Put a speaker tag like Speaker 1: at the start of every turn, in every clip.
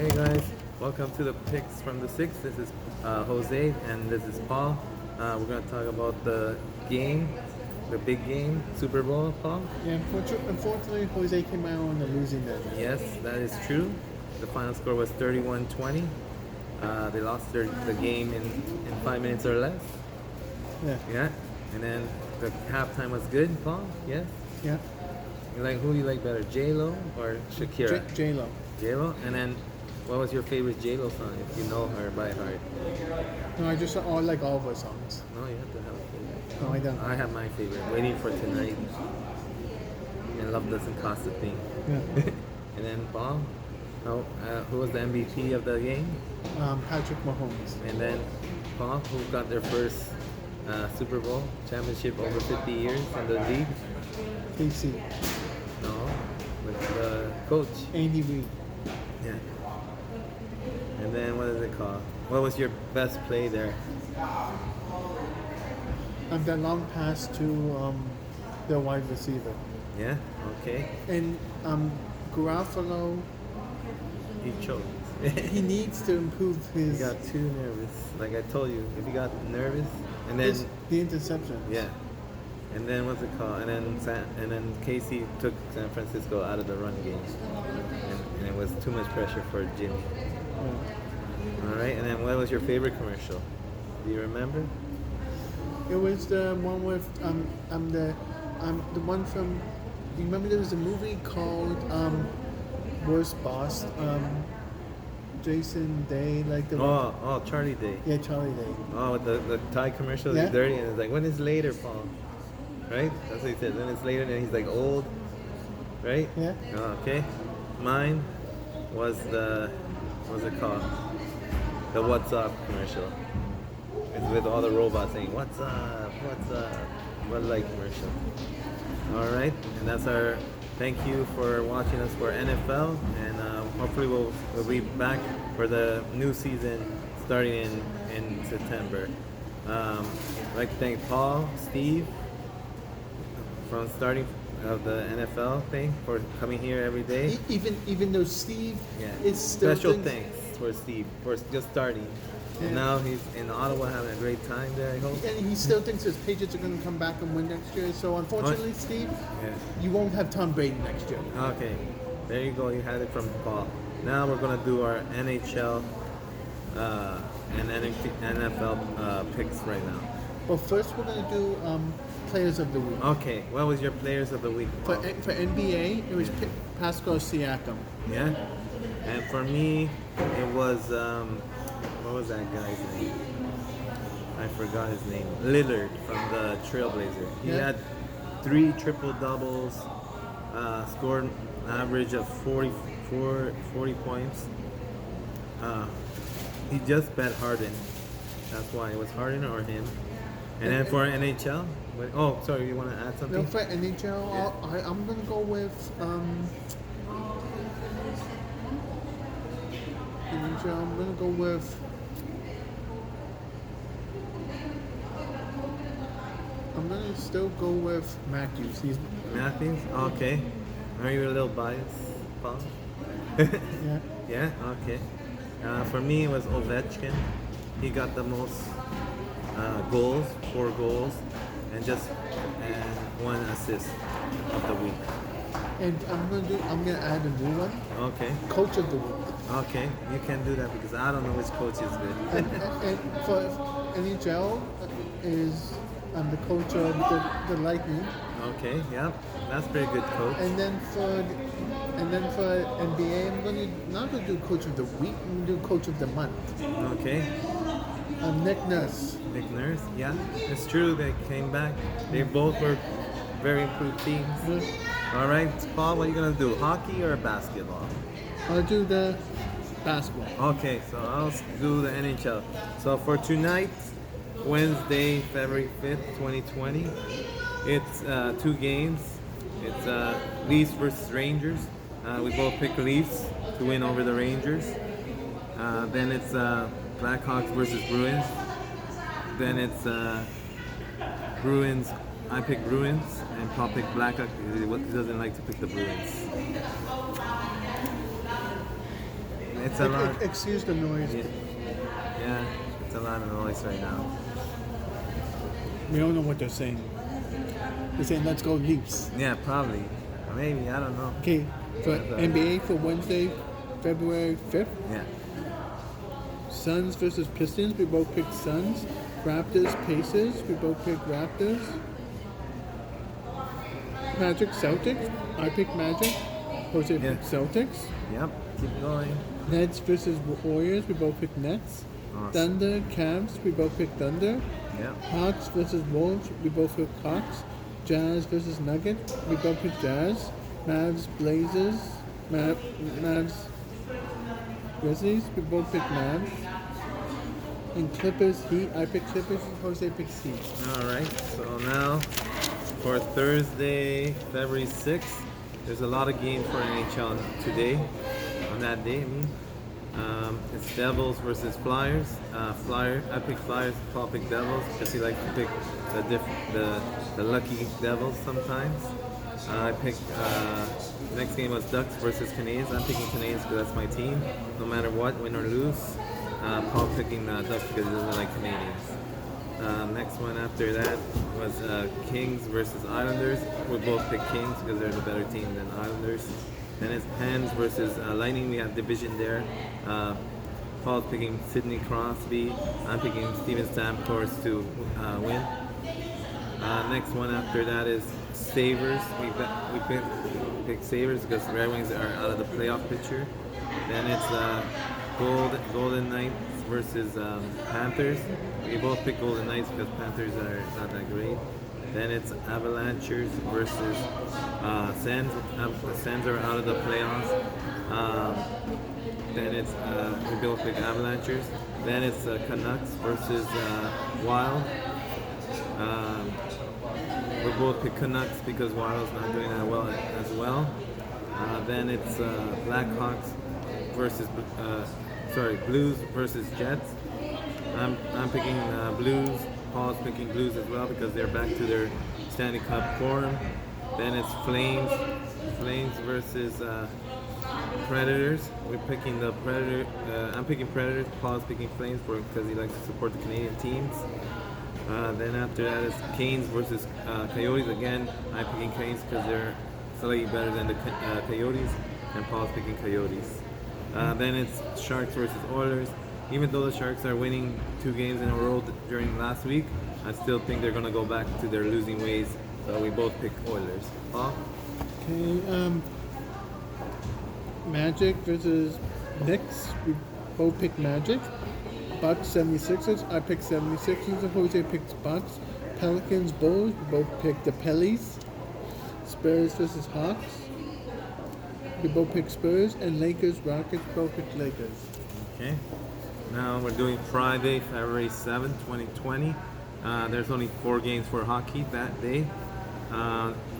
Speaker 1: Hey guys, welcome to the picks from the six. This is Jose and this is Paul. We're gonna talk about the game, the big game, Super Bowl, Paul.
Speaker 2: Yeah, unfortunately, Jose came out on the losing end.
Speaker 1: Yes, that is true. The final score was 31-20. They lost the game in 5 minutes or less.
Speaker 2: Yeah.
Speaker 1: Yeah, and then the halftime was good, Paul. Yes.
Speaker 2: Yeah.
Speaker 1: Who you like better, J Lo or Shakira?
Speaker 2: J-Lo.
Speaker 1: J Lo, and then what was your favorite J Lo song if you know her by heart?
Speaker 2: No, I just like all of her songs.
Speaker 1: No, you have to have a favorite.
Speaker 2: No, I don't.
Speaker 1: I have my favorite, Waiting for Tonight, and Love Doesn't Cost a Thing.
Speaker 2: Yeah.
Speaker 1: And then Paul, who was the MVP of the game?
Speaker 2: Patrick Mahomes.
Speaker 1: And then Paul, who got their first Super Bowl championship over 50 years in the league?
Speaker 2: KC.
Speaker 1: No, with the coach.
Speaker 2: Andy Reid.
Speaker 1: Yeah. And then what is it called? What was your best play there?
Speaker 2: That long pass to the wide receiver.
Speaker 1: Yeah. Okay.
Speaker 2: And Garofalo,
Speaker 1: He choked.
Speaker 2: he needs to improve
Speaker 1: He
Speaker 2: his
Speaker 1: got too nervous. Like I told you, if he got nervous, and then
Speaker 2: the interception.
Speaker 1: yeah, and then what's it called? And then Casey took San Francisco out of the run game, and it was too much pressure for Jimmy.
Speaker 2: Yeah.
Speaker 1: All right, and then what was your favorite commercial? Do you remember?
Speaker 2: It was the one with the one from. You remember there was a movie called Worst Boss. Jason Day, like the
Speaker 1: Oh, Charlie Day.
Speaker 2: Yeah, Charlie Day.
Speaker 1: Oh, the Thai commercial
Speaker 2: Yeah.
Speaker 1: is dirty, and it's like, when is later, Paul? Right? That's what he says. When it's later, and he's like old, right?
Speaker 2: Yeah.
Speaker 1: Oh, okay. Mine was what's it called? The What's Up commercial. It's with all the robots saying, "What's up? What's up?" What like commercial. All right, and that's our. Thank you for watching us for NFL, and hopefully we'll be back for the new season starting in September. I'd like to thank Paul, Steve, from starting of the NFL thing for coming here every day.
Speaker 2: Even though Steve
Speaker 1: Yeah,
Speaker 2: is still
Speaker 1: special
Speaker 2: thinks-
Speaker 1: thanks for Steve for just starting.
Speaker 2: Yeah.
Speaker 1: And now he's in Ottawa having a great time there, I hope.
Speaker 2: and he still thinks his Patriots are going to come back and win next year. So unfortunately, Steve,
Speaker 1: Yeah.
Speaker 2: you won't have Tom Brady next year.
Speaker 1: Okay, there you go. You had it from Paul. Now we're gonna do our NHL and NFL picks right now.
Speaker 2: Well, first we're going to do players of the week.
Speaker 1: Okay, what was your players of the week,
Speaker 2: For
Speaker 1: Paul?
Speaker 2: for NBA, it was Pascal Siakam.
Speaker 1: Yeah, and for me, it was what was that guy's name? I forgot his name. Lillard from the Trailblazer. He
Speaker 2: Yeah.
Speaker 1: had 3 triple doubles, scored an average of 40 points. He just bet Harden. That's why it was Harden or him. And then for NHL, oh, sorry, you want to add
Speaker 2: No,
Speaker 1: something?
Speaker 2: for NHL, I'm going to go with NHL. I'm going to go with. I'm going to still go with Matthews. He's
Speaker 1: Matthews? Okay. Are you a little biased, Paul?
Speaker 2: yeah.
Speaker 1: Yeah, okay. For me, it was Ovechkin. He got the most goals, 4 goals, and 1 assist of the week.
Speaker 2: And I'm gonna add a new one.
Speaker 1: Okay,
Speaker 2: Coach of the week.
Speaker 1: okay. You can do that because I don't know which coach is good.
Speaker 2: And for NHL is the coach of the Lightning.
Speaker 1: Okay, yeah, that's pretty good coach.
Speaker 2: And then for NBA, I'm not gonna do coach of the week. I'm gonna do coach of the month.
Speaker 1: Okay,
Speaker 2: Nick Nurse.
Speaker 1: Nick Nurse, yeah, it's true. They came back. They both were very improved teams. All right, Paul, what are you gonna do? Hockey or basketball?
Speaker 2: I'll do the basketball.
Speaker 1: Okay, so I'll do the NHL. So for tonight, Wednesday, February 5th, 2020, it's 2 games. It's Leafs versus Rangers. We both pick Leafs to win over the Rangers. Then it's Blackhawks versus Bruins. Then it's Bruins. I pick Bruins, and Paul pick Blackhawks because he doesn't like to pick the Bruins. It's a lot.
Speaker 2: Excuse the noise.
Speaker 1: Yeah, yeah, it's a lot of noise right now.
Speaker 2: We don't know what they're saying. They're saying, let's go Leafs.
Speaker 1: Yeah, probably. Or maybe, I don't know.
Speaker 2: Okay, for
Speaker 1: That's all
Speaker 2: NBA for Wednesday, February 5th.
Speaker 1: Yeah.
Speaker 2: Suns versus Pistons. We both picked Suns. Raptors, Pacers. We both picked Raptors. Magic, Celtics. I picked Magic. Jose
Speaker 1: Yeah.
Speaker 2: picked Celtics.
Speaker 1: Yep. Keep going.
Speaker 2: Nets versus Warriors. We both picked Nets.
Speaker 1: Awesome.
Speaker 2: Thunder, Cavs. We both picked Thunder.
Speaker 1: Yep.
Speaker 2: Hawks versus Wolves. We both picked Hawks. Jazz versus Nuggets. We both picked Jazz. Mavs, Blazers. Mavs, Grizzlies. We both picked Mavs. And Clippers, Heat. I picked Clippers. Jose picked Heat.
Speaker 1: All right. So now for Thursday, February 6th, there's a lot of games for NHL today. On that day, I mean. It's Devils versus Flyers. I picked Flyers. Paul picked Devils because he likes to pick the lucky Devils sometimes. I picked next game was Ducks versus Canadiens. I'm picking Canadiens because that's my team, no matter what, win or lose. Paul picking Ducks because he doesn't like Canadiens. Next one after that was Kings versus Islanders. We both picked Kings because they're the better team than Islanders. Then it's Pens versus Lightning. We have division there. Paul's picking Sidney Crosby. I'm picking Steven Stamkos to win. Next one after that is Sabres. We picked Sabres because Red Wings are out of the playoff picture. Then it's Golden Knights versus Panthers. We both picked Golden Knights because Panthers are not that great. Then it's Avalanchers versus Sens. The Sens are out of the playoffs. Then it's we both pick Avalanchers. Then it's Canucks versus Wild. We both pick Canucks because Wild's not doing that well as well. Then it's Blackhawks versus Blues versus Jets. I'm picking Blues. Paul's picking Blues as well because they're back to their Stanley Cup form. Then it's Flames versus Predators. We're picking the Predator. I'm picking Predators. Paul's picking Flames because he likes to support the Canadian teams. Then after that is Canes versus Coyotes. Again, I'm picking Canes because they're slightly better than the Coyotes, and Paul's picking Coyotes. Then it's Sharks versus Oilers. Even though the Sharks are winning 2 games in a row during last week, I still think they're going to go back to their losing ways. So we both pick Oilers. Paul?
Speaker 2: Okay, Magic versus Knicks. We both picked Magic. Bucks, 76ers. I picked 76ers. Jose picks Bucks. Pelicans, Bulls. We both picked the Pellies. Spurs versus Hawks. We both picked Spurs. And Lakers, Rockets. Both picked Lakers.
Speaker 1: Okay. Now we're doing Friday, February 7th, 2020. There's only 4 games for hockey that day.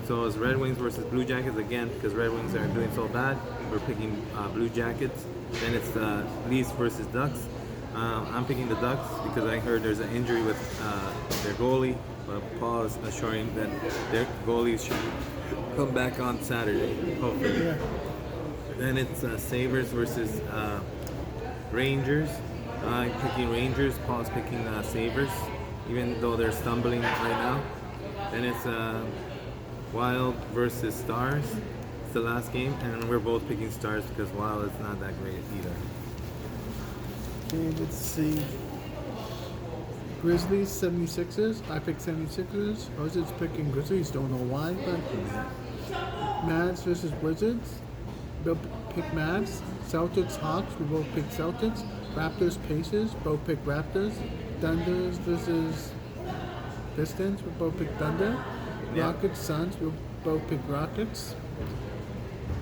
Speaker 1: So it's Red Wings versus Blue Jackets again because Red Wings are doing so bad. We're picking Blue Jackets. Then it's Leafs versus Ducks. I'm picking the Ducks because I heard there's an injury with their goalie. But Paul is assuring that their goalies should come back on Saturday, hopefully.
Speaker 2: Yeah.
Speaker 1: Then it's Sabres versus Rangers. I'm picking Rangers. Paul's picking Sabres, even though they're stumbling right now. Then it's Wild versus Stars. It's the last game, and we're both picking Stars because Wild is not that great either.
Speaker 2: Okay, let's see. Grizzlies, 76ers. I picked 76ers. Jose's picking Grizzlies. Don't know why, but Mavs versus Wizards. Bill picked Mavs. Celtics, Hawks. We both picked Celtics. Raptors, Pacers. Both picked Raptors. Thunders versus Pistons. We both picked Thunder.
Speaker 1: Yeah.
Speaker 2: Rockets, Suns. We both picked Rockets.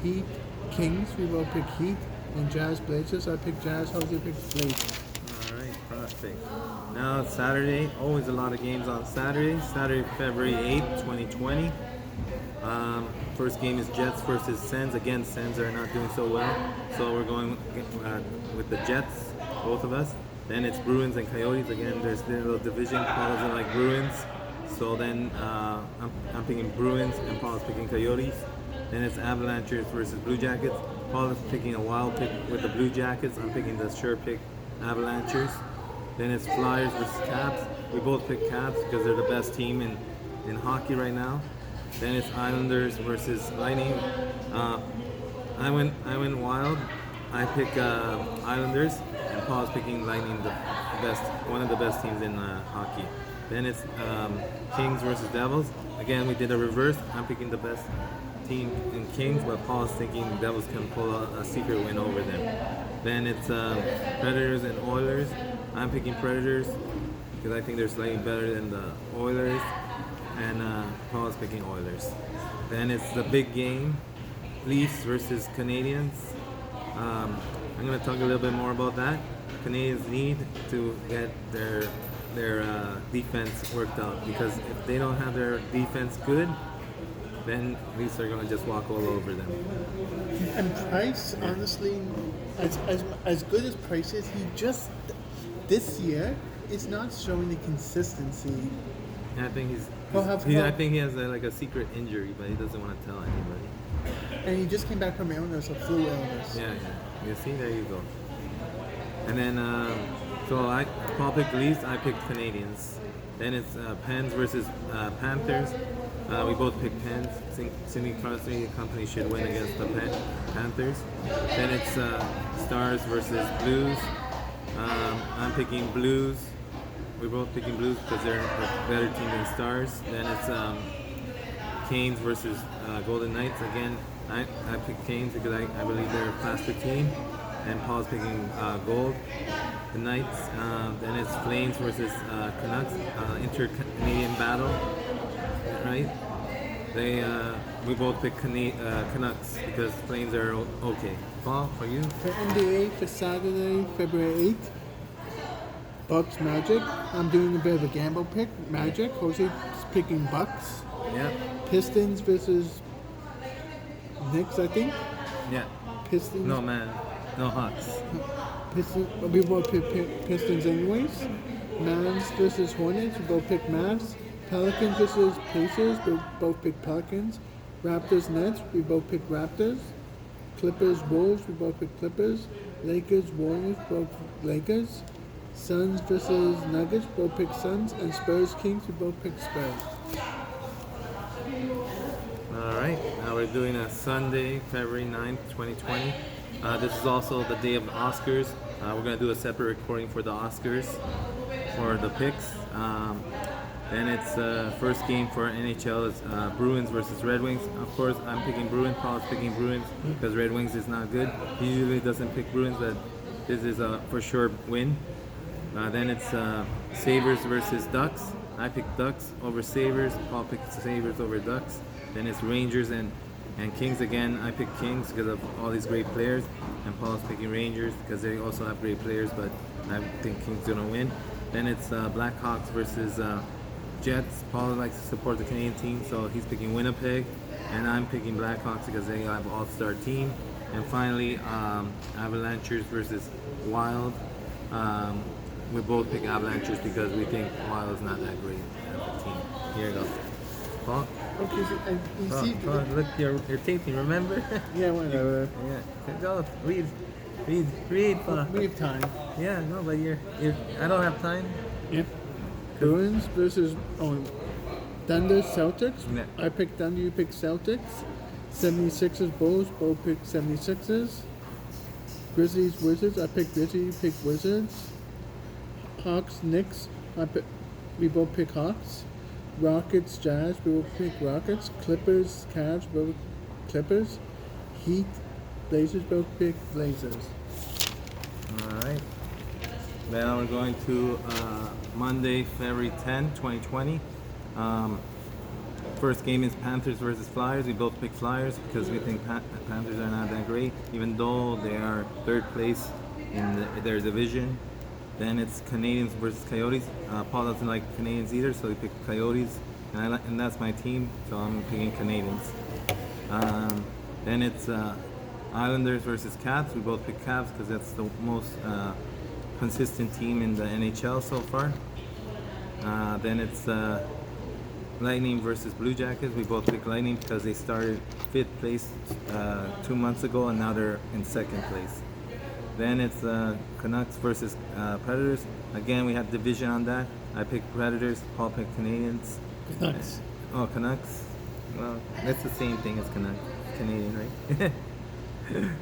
Speaker 2: Heat, Kings. We both picked Heat. And Jazz, Blazers. I picked Jazz. Jose picked Blazers.
Speaker 1: Alright, perfect. Now it's Saturday. Always a lot of games on Saturday. Saturday, February 8th, 2020. First game is Jets versus Sens. Again, Sens are not doing so well. So we're going with the Jets, both of us. Then it's Bruins and Coyotes. Again, there's a little division. Paul doesn't like Bruins. So then I'm picking Bruins and Paul's picking Coyotes. Then it's Avalanchers versus Blue Jackets. Paul is picking a wild pick with the Blue Jackets. I'm picking the sure pick Avalanchers. Then it's Flyers versus Caps. We both pick Caps because they're the best team in hockey right now. Then it's Islanders versus Lightning. I went wild. I pick Islanders, and Paul's picking Lightning, one of the best teams in hockey. Then it's Kings versus Devils. Again, we did a reverse. I'm picking the best team in Kings, but Paul's thinking the Devils can pull a secret win over them. Then it's Predators and Oilers. I'm picking Predators because I think they're slightly better than the Oilers, and Paul's picking Oilers. Then it's the big game, Leafs versus Canadians. I'm going to talk a little bit more about that. Canadians need to get their defense worked out, because if they don't have their defense good, then Leafs are going to just walk all over them.
Speaker 2: And Price, honestly, as good as Price is, he just this year is not showing the consistency.
Speaker 1: And I think I think he has a secret injury, but he doesn't want to tell anybody.
Speaker 2: And he just came back from illness, a flu illness.
Speaker 1: Yeah. You see, there you go. And then, Paul picked Leafs, I picked Canadians. Then it's Pens versus Panthers. We both picked Pens. Sidney Crosby Company should win against the Panthers. Then it's Stars versus Blues. I'm picking Blues. We're both picking Blues because they're a better team than Stars. Then it's Canes versus Golden Knights. Again, I picked Canes because I believe they're a faster team. And Paul's picking Gold, the Knights. Then it's Flames versus Canucks, inter-Canadian battle, right? We both pick Canucks because Flames are okay. Paul, for you?
Speaker 2: For NBA, for Saturday, February 8th, Bucks Magic. I'm doing a bit of a gamble pick. Magic. Jose's picking Bucks.
Speaker 1: Yeah.
Speaker 2: Pistons versus Knicks, I think.
Speaker 1: Yeah.
Speaker 2: Pistons.
Speaker 1: No, man. No Hawks.
Speaker 2: Pistons. We both pick Pistons anyways. Mavs versus Hornets. We both pick Mavs. Pelicans versus Pacers. We both pick Pelicans. Raptors Nets. We both pick Raptors. Clippers Wolves. We both pick Clippers. Lakers Warriors. Both Lakers. Suns versus Nuggets. We both pick Suns. And Spurs Kings. We both pick Spurs.
Speaker 1: Alright, now we're doing a Sunday, February 9th, 2020. This is also the day of the Oscars. We're going to do a separate recording for the Oscars for the picks. Then it's first game for NHL is Bruins versus Red Wings. Of course, I'm picking Bruins. Paul's picking Bruins because Red Wings is not good. He usually doesn't pick Bruins, but this is a for sure win. Then it's Sabres versus Ducks. I picked Ducks over Sabres. Paul picked Sabres over Ducks. Then it's Rangers and Kings again. I picked Kings because of all these great players. And Paul's picking Rangers because they also have great players, but I think Kings are going to win. Then it's Blackhawks versus Jets. Paul likes to support the Canadian team, so he's picking Winnipeg. And I'm picking Blackhawks because they have an all-star team. And finally, Avalanchers versus Wild. We both pick Avalanchers because we think Wild is not that great of a team. Here you go. Paul?
Speaker 2: Okay, so you see...
Speaker 1: Paul, look, you're taping, remember?
Speaker 2: Yeah, whatever.
Speaker 1: Yeah. Go, read, Paul.
Speaker 2: We have time.
Speaker 1: Yeah, no, but I don't have time.
Speaker 2: Yeah. Bruins versus Thunder Celtics.
Speaker 1: Yeah.
Speaker 2: I picked Thunder, you picked Celtics. 76ers Bulls, both picked 76ers. Grizzlies Wizards, I picked Grizzlies, you picked Wizards. Hawks Knicks, we both pick Hawks. Rockets Jazz, we both pick Rockets. Clippers Cavs, both Clippers. Heat Blazers, both pick Blazers.
Speaker 1: Alright. Now we're going to Monday, February 10, 2020. First game is Panthers versus Flyers. We both pick Flyers because we think Panthers are not that great, even though they are third place in their division. Then it's Canadians versus Coyotes. Paul doesn't like Canadians either, so he picked Coyotes, and that's my team, so I'm picking Canadians. Then it's Islanders versus Caps. We both pick Caps because that's the most consistent team in the NHL so far. Then it's Lightning versus Blue Jackets. We both picked Lightning because they started 5th place 2 months ago, and now they're in 2nd place. Then it's Canucks versus Predators. Again, we had division on that. I picked Predators. Paul picked Canadians.
Speaker 2: Canucks.
Speaker 1: Oh, Canucks. Well, that's the same thing as Canadian, right?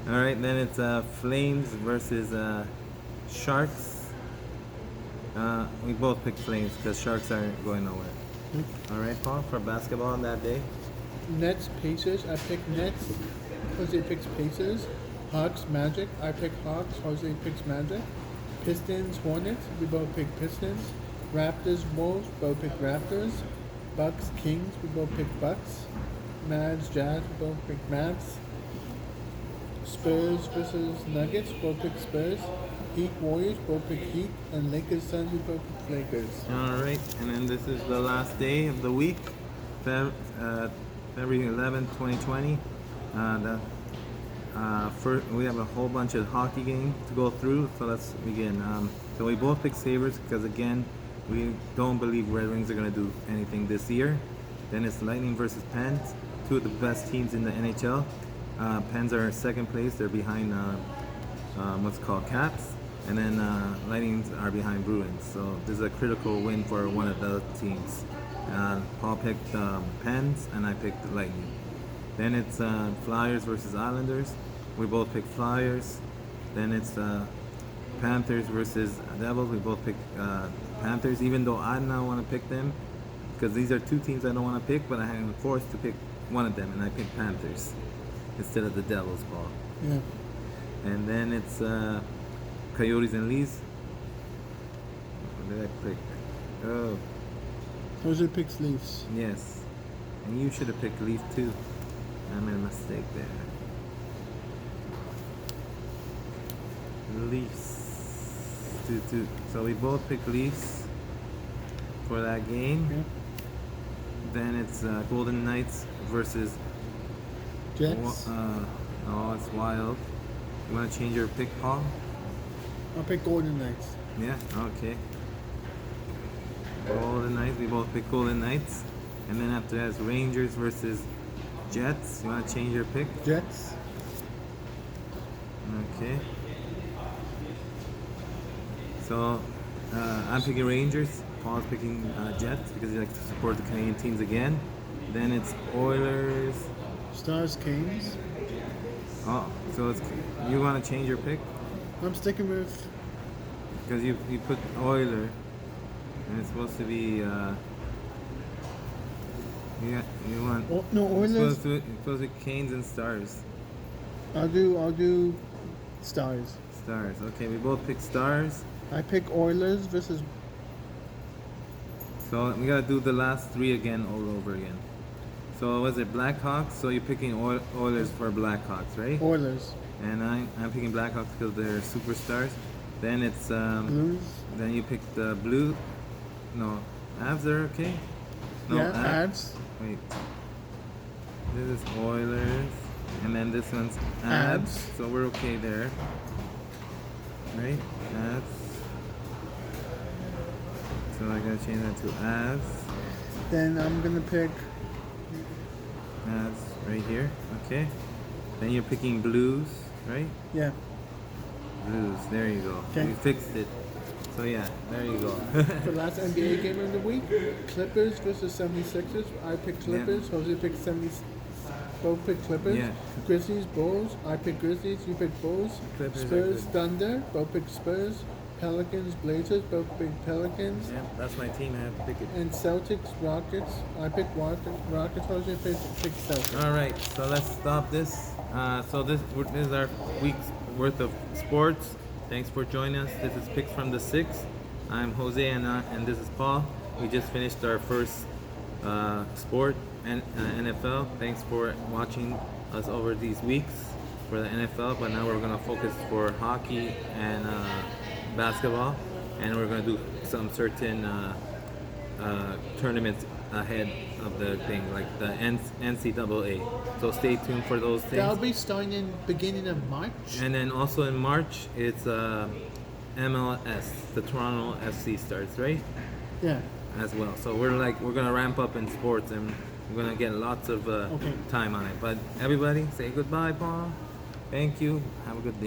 Speaker 1: All right. Then it's Flames versus Sharks. We both picked Flames because Sharks aren't going nowhere. All right, Paul, for basketball on that day.
Speaker 2: Nets, Pacers. I picked Nets. Jose picks Pacers. Hawks, Magic. I pick Hawks. Jose picks Magic. Pistons, Hornets. We both pick Pistons. Raptors, Wolves. Both pick Raptors. Bucks, Kings. We both pick Bucks. Mavs, Jazz. We both pick Mavs. Spurs versus Nuggets. Both pick Spurs. Heat, Warriors. Both pick Heat. And Lakers, Suns. We both pick Lakers.
Speaker 1: All right, and then this is the last day of the week, February 11th, 2020. First, we have a whole bunch of hockey games to go through, so let's begin. So we both pick Sabres because, again, we don't believe Red Wings are going to do anything this year. Then it's Lightning versus Pens, two of the best teams in the NHL. Pens are 2nd place. They're behind what's called Caps. And then Lightnings are behind Bruins. So this is a critical win for one of the teams. Paul picked Pens, and I picked the Lightning. Then it's Flyers versus Islanders. We both picked Flyers. Then it's Panthers versus Devils. We both picked Panthers, even though I don't want to pick them, because these are two teams I don't want to pick, but I am forced to pick one of them, and I picked Panthers instead of the Devils, Paul.
Speaker 2: Yeah.
Speaker 1: And then it's Coyotes and Leafs. What did I pick? Oh,
Speaker 2: Jose picks Leafs.
Speaker 1: yes. And you should have picked Leaf too. I made a mistake there. Leafs. 2-2. So we both picked Leafs for that game.
Speaker 2: Yeah.
Speaker 1: Then it's Golden Knights versus
Speaker 2: Jets.
Speaker 1: oh, it's wild. You want to change your pick, Paul?
Speaker 2: I'll pick Golden Knights.
Speaker 1: Yeah, okay. Golden Knights, we both pick Golden Knights. And then after that, it's Rangers versus Jets. You want to change your pick?
Speaker 2: Jets.
Speaker 1: Okay. So, I'm picking Rangers. Paul's picking Jets because he likes to support the Canadian teams again. Then it's Oilers.
Speaker 2: Stars, Kings.
Speaker 1: Oh, so it's, you want to change your pick?
Speaker 2: I'm sticking with.
Speaker 1: Because you put Oiler, and it's supposed to be you want
Speaker 2: No,
Speaker 1: it's
Speaker 2: Oilers.
Speaker 1: supposed to be Canes and Stars.
Speaker 2: I'll do Stars.
Speaker 1: Stars. Okay, we both pick Stars.
Speaker 2: I pick Oilers versus.
Speaker 1: So we gotta do the last three again all over again. So was it Blackhawks? So you're picking Oilers for Blackhawks, right?
Speaker 2: Oilers.
Speaker 1: And I'm picking Blackhawks because they're superstars. Then it's
Speaker 2: Blues.
Speaker 1: then you pick the Blue. No, Avs are okay. No,
Speaker 2: Yeah, Avs.
Speaker 1: Wait. This is Oilers, and then this one's Avs.
Speaker 2: Avs.
Speaker 1: So we're okay there, right? Avs. So I gotta change that to Avs.
Speaker 2: Then I'm gonna pick.
Speaker 1: Avs right here. Okay. Then you're picking Blues, right?
Speaker 2: Yeah.
Speaker 1: Blues. There you go.
Speaker 2: Okay.
Speaker 1: We fixed it. So yeah, there you go.
Speaker 2: The last NBA game of the week, Clippers versus 76ers. I picked Clippers. Jose picked 70. Both picked Clippers.
Speaker 1: Yeah.
Speaker 2: Grizzlies, Bulls. I picked Grizzlies. You picked Bulls.
Speaker 1: Clippers are
Speaker 2: Spurs,
Speaker 1: good.
Speaker 2: Thunder. Both picked Spurs. Pelicans, Blazers. Both picked Pelicans.
Speaker 1: Yeah, that's my team. I have to pick it.
Speaker 2: And Celtics, Rockets. I picked Rockets. Jose picked Celtics.
Speaker 1: All right, so let's stop this. So this is our week's worth of sports. Thanks for joining us. This is Picks from the Six. I'm Jose, and this is Paul. We just finished our first sport, and NFL. Thanks for watching us over these weeks for the NFL. But now we're gonna focus for hockey and basketball, and we're gonna do some certain tournaments ahead of the thing, like the NCAA. So stay tuned for those things.
Speaker 2: That'll be starting in beginning of March.
Speaker 1: And then also in March, it's MLS, the Toronto FC starts, right?
Speaker 2: Yeah.
Speaker 1: as well. So we're gonna ramp up in sports, and we're gonna get lots of
Speaker 2: Okay.
Speaker 1: time on it. But everybody, say goodbye, Paul. Thank you. Have a good day.